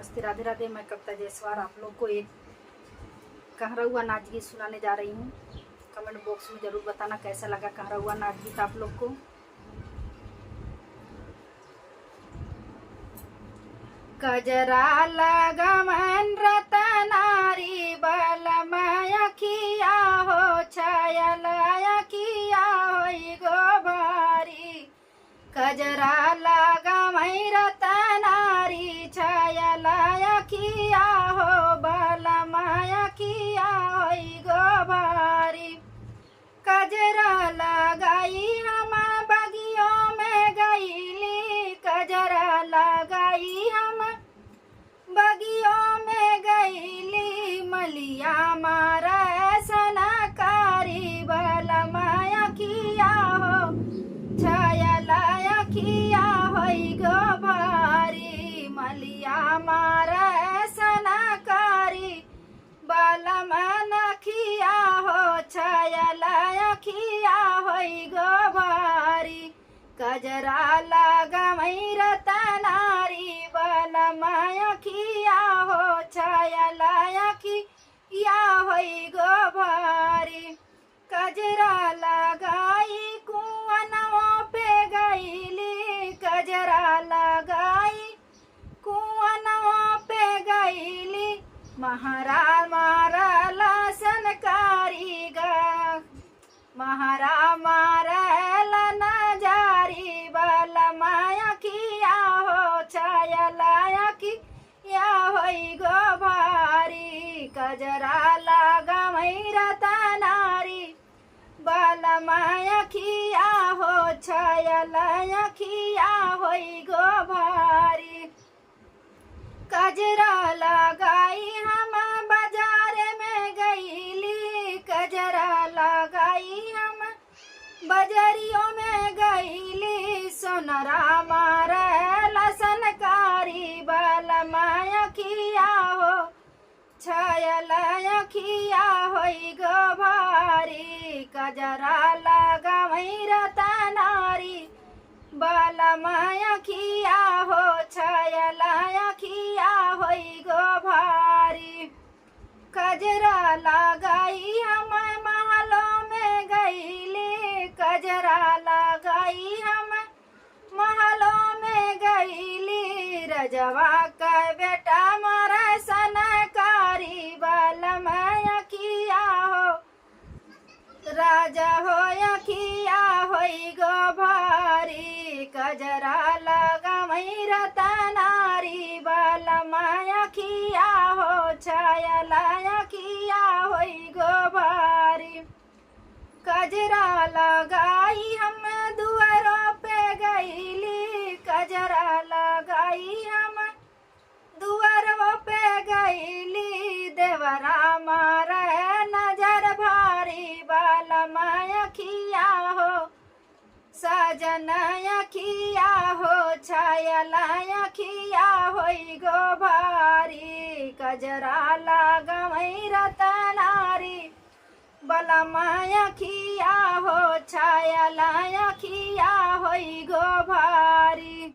नमस्ते, राधे राधे। मैं कविता जायसवाल आप लोग को एक कहरौआ नाच गीत सुनाने जा रही हूँ। कमेंट बॉक्स में ज़रूर बताना कैसा लगा कहरौआ नाच गीत आप लोग को। कजरा लगा मन रतनारी बलमय किया हो छाया किया हो गोबारी। कजरा लगा मई रतनारी छाया किया हो बलमय किया हो गोबारी। कजरा लगाई हम बगियों में गईली, कजरा लगाई हम बगियों में गईली। मलिया मारा सनकारी बलमय किया हो छाया लाया किया हो गोबारी। मलिया मारा सनकारी बलमन किया हो छाया लाया किया हो गोबारी। कजरा लगा मई रतनारी बलमय किया हो छाया लाया किया हो गोबारी। कजरा लगाई कुआनों पे गईली, कजरा लगाई कुआनों पे गईली। महारा मारा लसनकारी गा महारा मारा नजारी बलमय किया हो छाया लाया किया हो गोबारी। कजरा लगा मई रतनारी बलमय किया हो छाया लाया किया हो गोबारी। कजरा लगाई हम बाजार में गईली, कजरा लगाई हम बजरियों में गईली। सोनरा मारा लसनकारी बलमय किया हो छाया लाया किया हो गोबारी। कजरा लगा मई रतनारी बलमय किया हो छाया लाया किया हो गोबारी। कजरा लगाई हम महलों में गईली, कजरा लगाई हम महलों में गईली। रजवा का बेटा मारा सनकारी बलमय किया हो राजा हो किया हो गोबारी। कजरा लगा मई रतनारी बलमय किया हो छाया लाया किया हो गोबारी। कजरा लगाई हम दुआरों पे गईली, कजरा लगाई हम दुआरों पे गईली। देवरा मारा नजर भारी बलमय किया हो सजनय किया हो छाया लाया किया हो गोबारी। कजरा लगा मई रतनारी बलमय किया हो छाया लाया किया हो गोबारी।